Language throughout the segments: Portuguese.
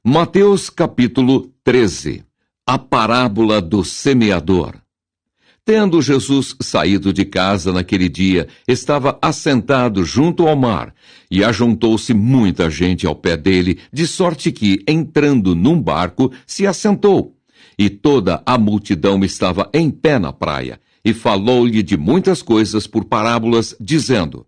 Mateus capítulo 13. A parábola do semeador. Tendo Jesus saído de casa naquele dia, estava assentado junto ao mar, e ajuntou-se muita gente ao pé dele, de sorte que, entrando num barco, se assentou. E toda a multidão estava em pé na praia, e falou-lhe de muitas coisas por parábolas, dizendo: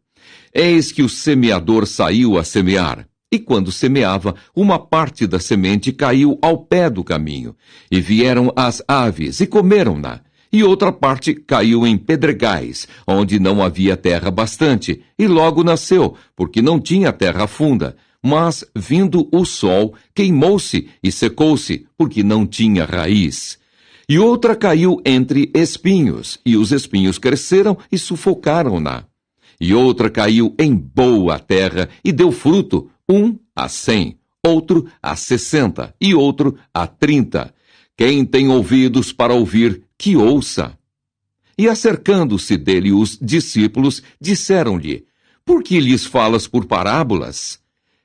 Eis que o semeador saiu a semear. E quando semeava, uma parte da semente caiu ao pé do caminho, e vieram as aves e comeram-na. E outra parte caiu em pedregais, onde não havia terra bastante, e logo nasceu, porque não tinha terra funda. Mas, vindo o sol, queimou-se e secou-se, porque não tinha raiz. E outra caiu entre espinhos, e os espinhos cresceram e sufocaram-na. E outra caiu em boa terra e deu fruto, um a 100, outro a 60 e outro a 30. Quem tem ouvidos para ouvir, que ouça. E acercando-se dele os discípulos, disseram-lhe: Por que lhes falas por parábolas?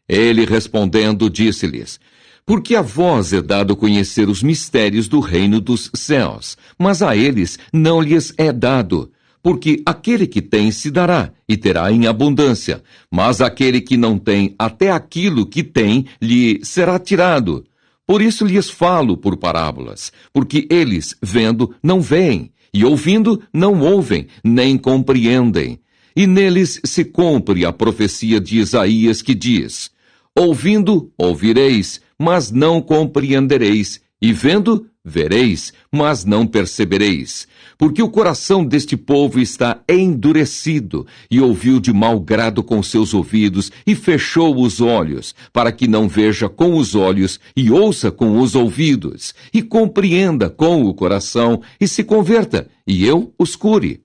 Ele respondendo, disse-lhes: Porque a vós é dado conhecer os mistérios do reino dos céus, mas a eles não lhes é dado. Porque aquele que tem se dará, e terá em abundância, mas aquele que não tem, até aquilo que tem lhe será tirado. Por isso lhes falo por parábolas, porque eles, vendo, não veem, e ouvindo, não ouvem, nem compreendem. E neles se cumpre a profecia de Isaías que diz: Ouvindo, ouvireis, mas não compreendereis, e vendo, vereis, mas não percebereis. Porque o coração deste povo está endurecido, e ouviu de mau grado com seus ouvidos, e fechou os olhos, para que não veja com os olhos, e ouça com os ouvidos, e compreenda com o coração, e se converta, e eu os cure.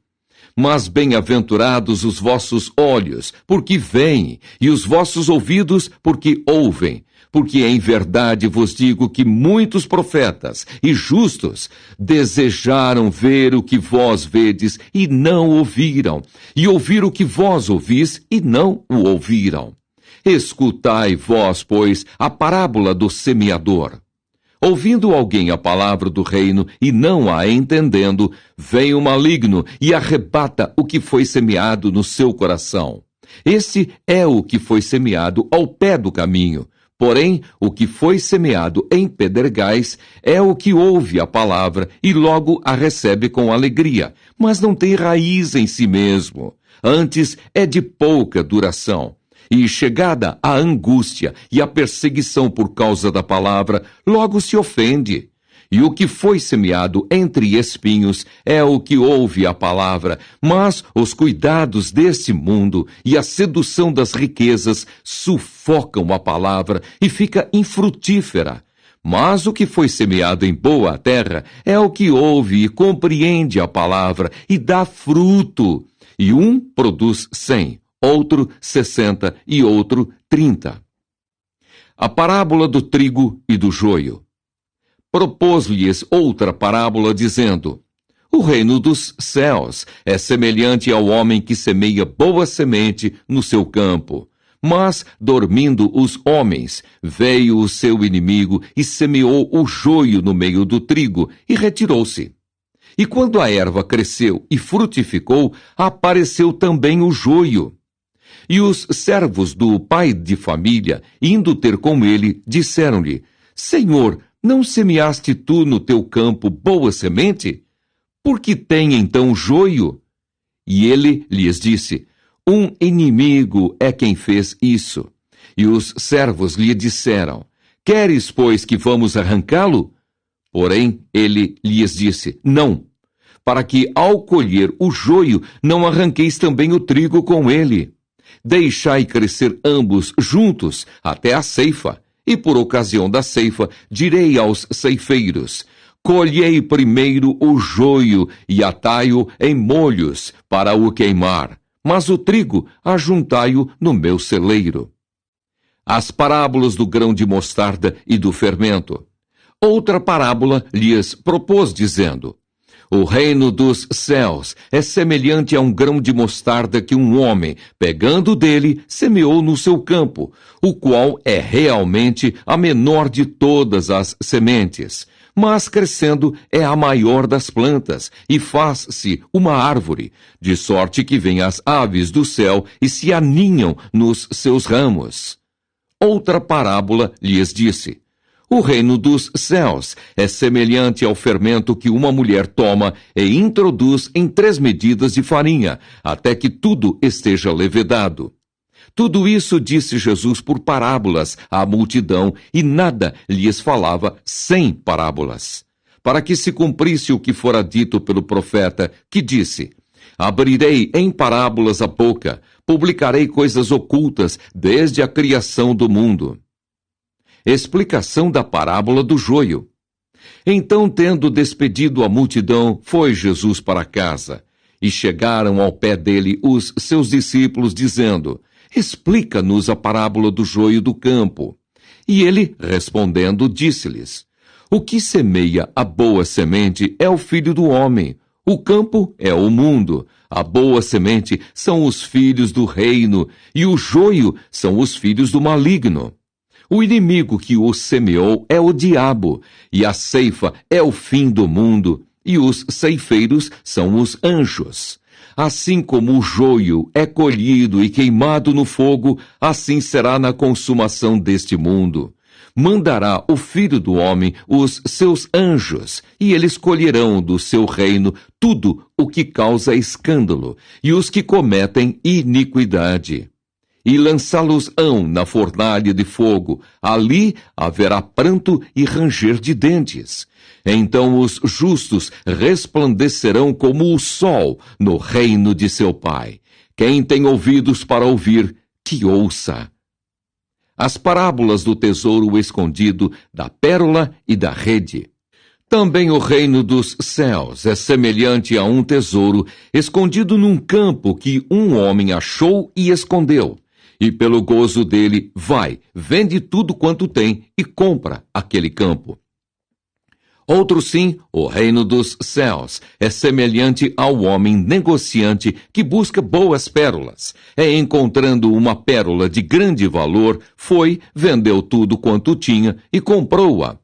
Mas bem-aventurados os vossos olhos, porque veem, e os vossos ouvidos, porque ouvem. Porque em verdade vos digo que muitos profetas e justos desejaram ver o que vós vedes e não ouviram, e ouvir o que vós ouvis e não o ouviram. Escutai vós, pois, a parábola do semeador. Ouvindo alguém a palavra do reino e não a entendendo, vem o maligno e arrebata o que foi semeado no seu coração. Este é o que foi semeado ao pé do caminho. Porém, o que foi semeado em pedregais é o que ouve a palavra e logo a recebe com alegria, mas não tem raiz em si mesmo. Antes é de pouca duração. E chegada a angústia e a perseguição por causa da palavra, logo se ofende. E o que foi semeado entre espinhos é o que ouve a palavra, mas os cuidados deste mundo e a sedução das riquezas sufocam a palavra e fica infrutífera. Mas o que foi semeado em boa terra é o que ouve e compreende a palavra e dá fruto. E um produz 100, outro 60 e outro 30. A parábola do trigo e do joio. Propôs-lhes outra parábola, dizendo: O reino dos céus é semelhante ao homem que semeia boa semente no seu campo. Mas, dormindo os homens, veio o seu inimigo e semeou o joio no meio do trigo e retirou-se. E quando a erva cresceu e frutificou, apareceu também o joio. E os servos do pai de família, indo ter com ele, disseram-lhe: Senhor, não semeaste tu no teu campo boa semente? Por que tem então joio? E ele lhes disse: Um inimigo é quem fez isso. E os servos lhe disseram: Queres, pois, que vamos arrancá-lo? Porém, ele lhes disse: Não, para que ao colher o joio não arranqueis também o trigo com ele. Deixai crescer ambos juntos até a ceifa. E por ocasião da ceifa, direi aos ceifeiros: Colhei primeiro o joio e atai-o em molhos para o queimar, mas o trigo ajuntai-o no meu celeiro. As parábolas do grão de mostarda e do fermento. Outra parábola lhes propôs, dizendo: O reino dos céus é semelhante a um grão de mostarda que um homem, pegando dele, semeou no seu campo, o qual é realmente a menor de todas as sementes. Mas crescendo é a maior das plantas, e faz-se uma árvore, de sorte que vêm as aves do céu e se aninham nos seus ramos. Outra parábola lhes disse: o reino dos céus é semelhante ao fermento que uma mulher toma e introduz em 3 medidas de farinha, até que tudo esteja levedado. Tudo isso disse Jesus por parábolas à multidão, e nada lhes falava sem parábolas, para que se cumprisse o que fora dito pelo profeta, que disse: abrirei em parábolas a boca, publicarei coisas ocultas desde a criação do mundo. Explicação da parábola do joio. Então, tendo despedido a multidão, foi Jesus para casa. E chegaram ao pé dele os seus discípulos, dizendo: explica-nos a parábola do joio do campo. E ele, respondendo, disse-lhes: o que semeia a boa semente é o Filho do homem. O campo é o mundo. A boa semente são os filhos do reino, e o joio são os filhos do maligno. O inimigo que o semeou é o diabo, e a ceifa é o fim do mundo, e os ceifeiros são os anjos. Assim como o joio é colhido e queimado no fogo, assim será na consumação deste mundo. Mandará o Filho do Homem os seus anjos, e eles colherão do seu reino tudo o que causa escândalo, e os que cometem iniquidade. E lançá-los-ão na fornalha de fogo. Ali haverá pranto e ranger de dentes. Então os justos resplandecerão como o sol no reino de seu Pai. Quem tem ouvidos para ouvir, que ouça. As parábolas do tesouro escondido, da pérola e da rede. Também o reino dos céus é semelhante a um tesouro escondido num campo que um homem achou e escondeu. E pelo gozo dele, vai, vende tudo quanto tem e compra aquele campo. Outro sim, o reino dos céus é semelhante ao homem negociante que busca boas pérolas. Encontrando uma pérola de grande valor, foi, vendeu tudo quanto tinha e comprou-a.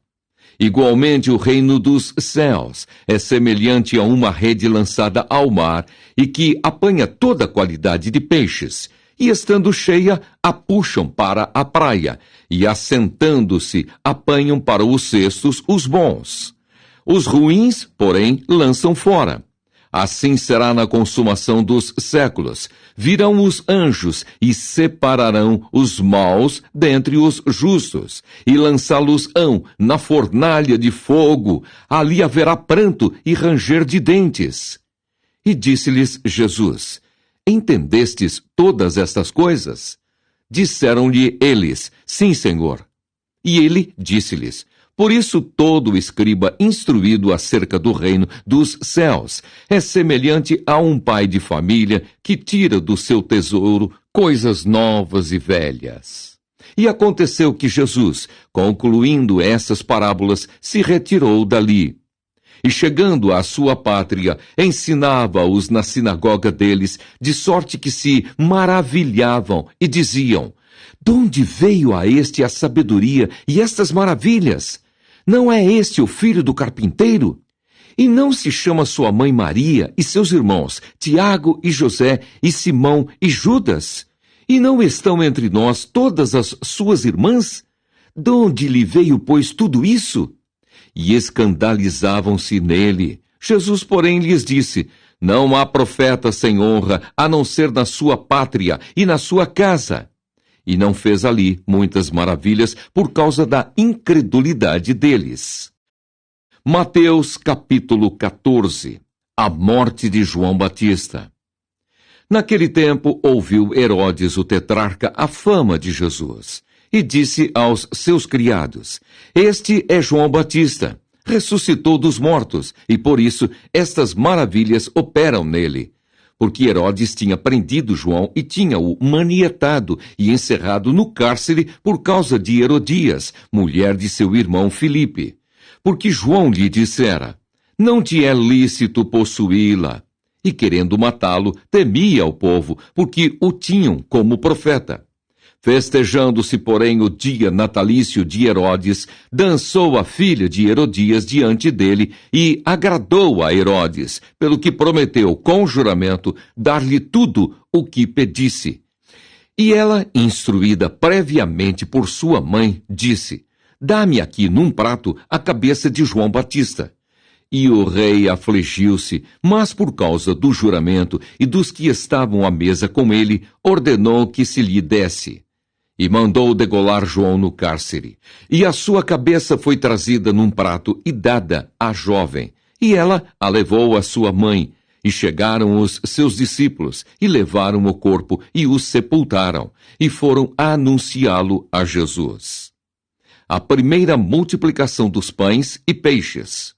Igualmente, o reino dos céus é semelhante a uma rede lançada ao mar e que apanha toda a qualidade de peixes. E estando cheia, a puxam para a praia, e assentando-se, apanham para os cestos os bons. Os ruins, porém, lançam fora. Assim será na consumação dos séculos. Virão os anjos e separarão os maus dentre os justos, e lançá-los-ão na fornalha de fogo. Ali haverá pranto e ranger de dentes. E disse-lhes Jesus: entendestes todas estas coisas? Disseram-lhe eles: sim, Senhor. E ele disse-lhes: por isso todo escriba instruído acerca do reino dos céus é semelhante a um pai de família que tira do seu tesouro coisas novas e velhas. E aconteceu que Jesus, concluindo essas parábolas, se retirou dali. E chegando à sua pátria, ensinava-os na sinagoga deles, de sorte que se maravilhavam e diziam: de onde veio a este a sabedoria e estas maravilhas? Não é este o filho do carpinteiro? E não se chama sua mãe Maria e seus irmãos, Tiago e José e Simão e Judas? E não estão entre nós todas as suas irmãs? De onde lhe veio, pois, tudo isso? E escandalizavam-se nele. Jesus, porém, lhes disse: não há profeta sem honra, a não ser na sua pátria e na sua casa. E não fez ali muitas maravilhas por causa da incredulidade deles. Mateus capítulo 14. A morte de João Batista. Naquele tempo ouviu Herodes o tetrarca a fama de Jesus, e disse aos seus criados: este é João Batista, ressuscitou dos mortos, e por isso estas maravilhas operam nele. Porque Herodes tinha prendido João e tinha-o manietado e encerrado no cárcere por causa de Herodias, mulher de seu irmão Filipe. Porque João lhe dissera: não te é lícito possuí-la. E querendo matá-lo, temia o povo, porque o tinham como profeta. Festejando-se, porém, o dia natalício de Herodes, dançou a filha de Herodias diante dele e agradou a Herodes, pelo que prometeu com juramento dar-lhe tudo o que pedisse. E ela, instruída previamente por sua mãe, disse: dá-me aqui num prato a cabeça de João Batista. E o rei afligiu-se, mas por causa do juramento e dos que estavam à mesa com ele, ordenou que se lhe desse. E mandou degolar João no cárcere. E a sua cabeça foi trazida num prato e dada à jovem. E ela a levou à sua mãe. E chegaram os seus discípulos, e levaram o corpo, e o sepultaram, e foram anunciá-lo a Jesus. A primeira multiplicação dos pães e peixes.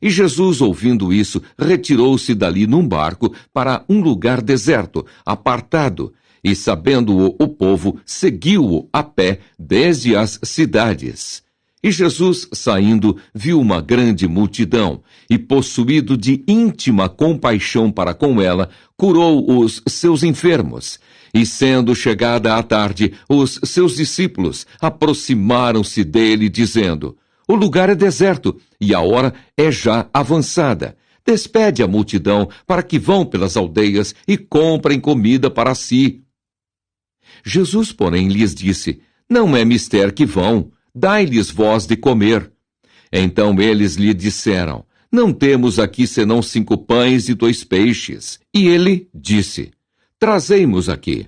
E Jesus, ouvindo isso, retirou-se dali num barco para um lugar deserto, apartado, e sabendo-o o povo, seguiu-o a pé desde as cidades. E Jesus, saindo, viu uma grande multidão, e possuído de íntima compaixão para com ela, curou os seus enfermos. E sendo chegada a tarde, os seus discípulos aproximaram-se dele, dizendo: o lugar é deserto, e a hora é já avançada. Despede a multidão, para que vão pelas aldeias e comprem comida para si. Jesus, porém, lhes disse: não é mister que vão, dai-lhes vós de comer. Então eles lhe disseram: não temos aqui senão 5 pães e 2 peixes. E ele disse: trazei-mos aqui.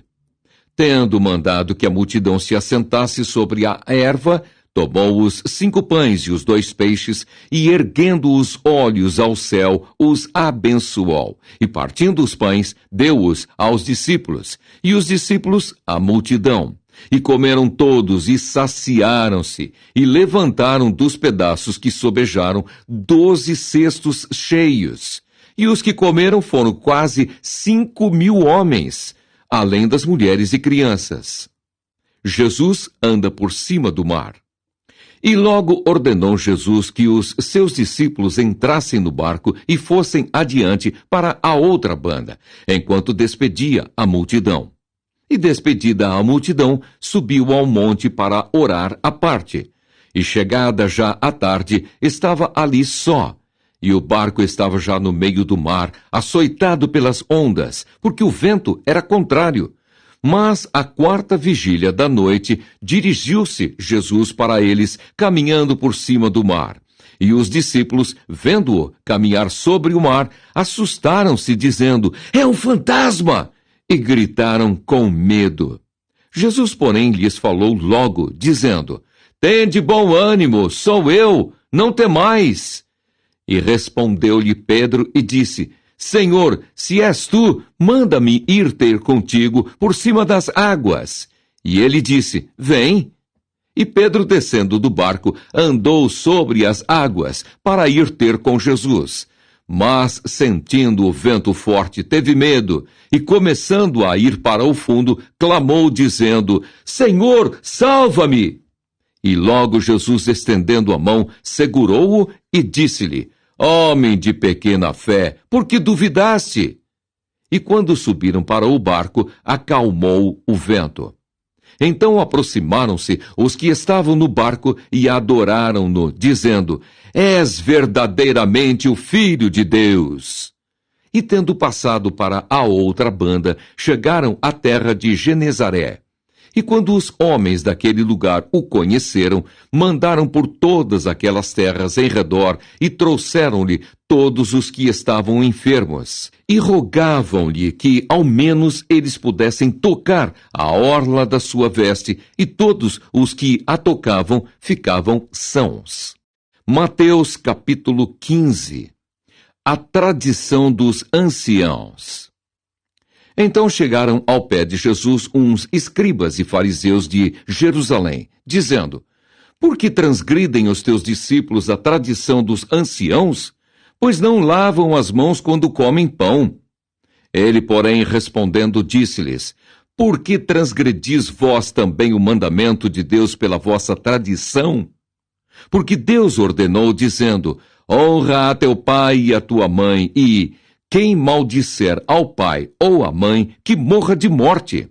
Tendo mandado que a multidão se assentasse sobre a erva, tomou os 5 pães e os 2 peixes, e erguendo os olhos ao céu, os abençoou. E partindo os pães, deu-os aos discípulos, e os discípulos à multidão. E comeram todos e saciaram-se, e levantaram dos pedaços que sobejaram 12 cestos cheios. E os que comeram foram quase 5.000 homens, além das mulheres e crianças. Jesus anda por cima do mar. E logo ordenou Jesus que os seus discípulos entrassem no barco e fossem adiante para a outra banda, enquanto despedia a multidão. E despedida a multidão, subiu ao monte para orar à parte. E chegada já a tarde, estava ali só. E o barco estava já no meio do mar, açoitado pelas ondas, porque o vento era contrário. Mas à 4ª vigília da noite, dirigiu-se Jesus para eles, caminhando por cima do mar. E os discípulos, vendo-o caminhar sobre o mar, assustaram-se, dizendo: é um fantasma! E gritaram com medo. Jesus, porém, lhes falou logo, dizendo: tende bom ânimo, sou eu, não temais. E respondeu-lhe Pedro e disse: Senhor, se és tu, manda-me ir ter contigo por cima das águas. E ele disse: vem. E Pedro, descendo do barco, andou sobre as águas para ir ter com Jesus. Mas, sentindo o vento forte, teve medo, e começando a ir para o fundo, clamou, dizendo: Senhor, salva-me! E logo Jesus, estendendo a mão, segurou-o e disse-lhe: Homem de pequena fé, por que duvidaste? E quando subiram para o barco, acalmou o vento. Então aproximaram-se os que estavam no barco e adoraram-no, dizendo: És verdadeiramente o Filho de Deus. E tendo passado para a outra banda, chegaram à terra de Genezaré. E quando os homens daquele lugar o conheceram, mandaram por todas aquelas terras em redor e trouxeram-lhe todos os que estavam enfermos. E rogavam-lhe que ao menos eles pudessem tocar a orla da sua veste, e todos os que a tocavam ficavam sãos. Mateus capítulo 15. A tradição dos anciãos. Então chegaram ao pé de Jesus uns escribas e fariseus de Jerusalém, dizendo: Por que transgridem os teus discípulos a tradição dos anciãos? Pois não lavam as mãos quando comem pão. Ele, porém, respondendo, disse-lhes: Por que transgredis vós também o mandamento de Deus pela vossa tradição? Porque Deus ordenou, dizendo: honra a teu pai e a tua mãe, e quem maldisser ao pai ou à mãe, que morra de morte.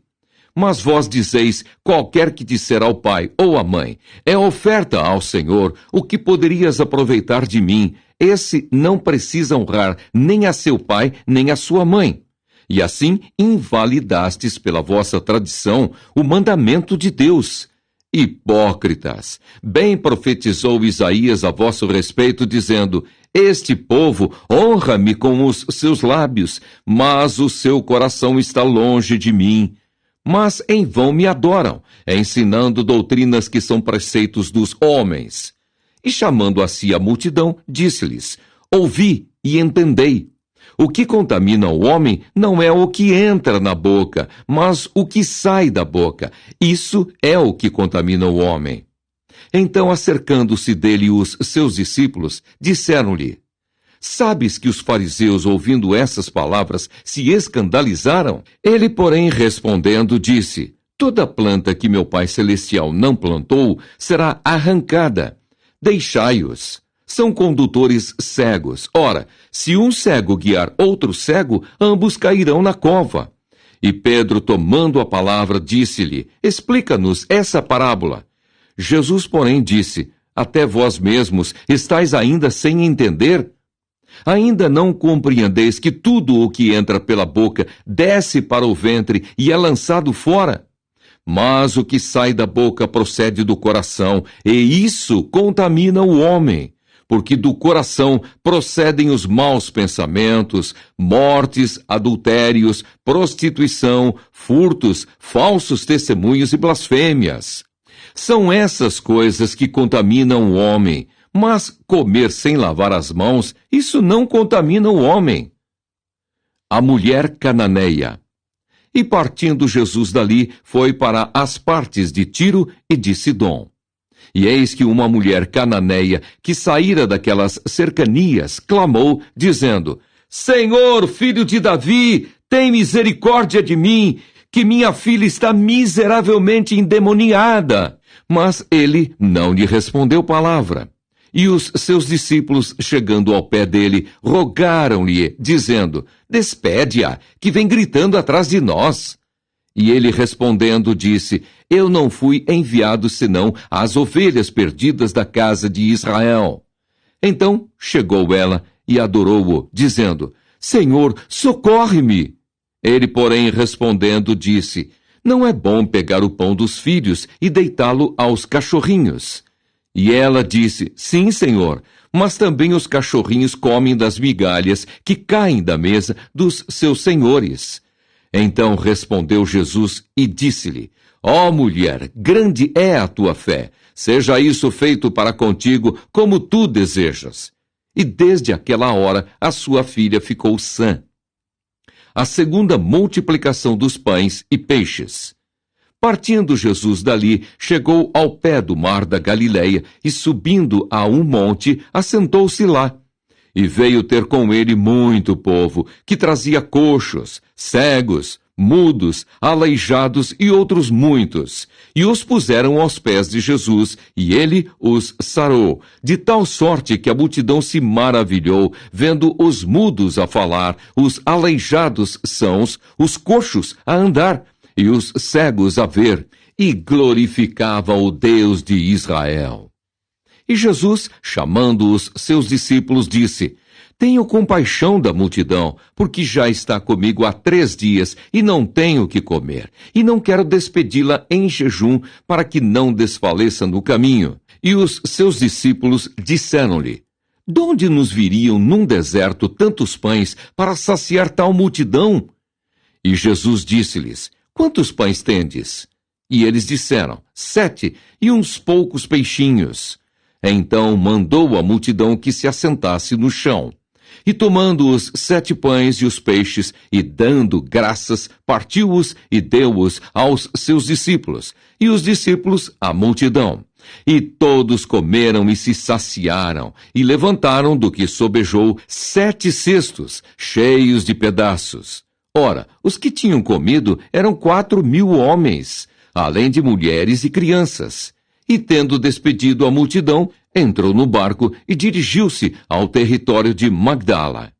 Mas vós dizeis, qualquer que disser ao pai ou à mãe, é oferta ao Senhor, o que poderias aproveitar de mim, esse não precisa honrar nem a seu pai, nem a sua mãe. E assim invalidastes pela vossa tradição o mandamento de Deus. Hipócritas! Bem profetizou Isaías a vosso respeito, dizendo, este povo honra-me com os seus lábios, mas o seu coração está longe de mim. Mas em vão me adoram, ensinando doutrinas que são preceitos dos homens. E chamando a si a multidão, disse-lhes, ouvi e entendei. O que contamina o homem não é o que entra na boca, mas o que sai da boca. Isso é o que contamina o homem. Então, acercando-se dele os seus discípulos, disseram-lhe, sabes que os fariseus, ouvindo essas palavras, se escandalizaram? Ele, porém, respondendo, disse, toda planta que meu Pai Celestial não plantou será arrancada. Deixai-os. São condutores cegos. Ora, se um cego guiar outro cego, ambos cairão na cova. E Pedro, tomando a palavra, disse-lhe, explica-nos essa parábola. Jesus, porém, disse, até vós mesmos estáis ainda sem entender? Ainda não compreendeis que tudo o que entra pela boca desce para o ventre e é lançado fora? Mas o que sai da boca procede do coração, e isso contamina o homem. Porque do coração procedem os maus pensamentos, mortes, adultérios, prostituição, furtos, falsos testemunhos e blasfêmias. São essas coisas que contaminam o homem, mas comer sem lavar as mãos, isso não contamina o homem. A mulher cananeia. E partindo Jesus dali, foi para as partes de Tiro e de Sidom. E eis que uma mulher cananeia, que saíra daquelas cercanias, clamou, dizendo, Senhor, filho de Davi, tem misericórdia de mim, que minha filha está miseravelmente endemoniada. Mas ele não lhe respondeu palavra. E os seus discípulos, chegando ao pé dele, rogaram-lhe, dizendo, despede-a, que vem gritando atrás de nós. E ele respondendo disse, eu não fui enviado senão às ovelhas perdidas da casa de Israel. Então chegou ela e adorou-o, dizendo, Senhor, socorre-me. Ele, porém, respondendo, disse, não é bom pegar o pão dos filhos e deitá-lo aos cachorrinhos. E ela disse, sim, Senhor, mas também os cachorrinhos comem das migalhas que caem da mesa dos seus senhores. Então respondeu Jesus e disse-lhe, ó mulher, grande é a tua fé, seja isso feito para contigo como tu desejas. E desde aquela hora a sua filha ficou sã. A segunda multiplicação dos pães e peixes. Partindo Jesus dali, chegou ao pé do mar da Galileia e, subindo a um monte, assentou-se lá. E veio ter com ele muito povo, que trazia coxos, cegos, mudos, aleijados e outros muitos. E os puseram aos pés de Jesus, e ele os sarou, de tal sorte que a multidão se maravilhou, vendo os mudos a falar, os aleijados sãos, os coxos a andar, e os cegos a ver, e glorificava o Deus de Israel. E Jesus, chamando os seus discípulos, disse, tenho compaixão da multidão, porque já está comigo há 3 dias, e não tenho o que comer, e não quero despedi-la em jejum, para que não desfaleça no caminho. E os seus discípulos disseram-lhe, de onde nos viriam num deserto tantos pães para saciar tal multidão? E Jesus disse-lhes, quantos pães tendes? E eles disseram, 7, e uns poucos peixinhos. Então mandou a multidão que se assentasse no chão. E tomando os 7 pães e os peixes, e dando graças, partiu-os e deu-os aos seus discípulos, e os discípulos à multidão. E todos comeram e se saciaram, e levantaram do que sobejou 7 cestos, cheios de pedaços. Ora, os que tinham comido eram 4.000 homens, além de mulheres e crianças. E tendo despedido a multidão, Entrou no barco e dirigiu-se ao território de Magdala.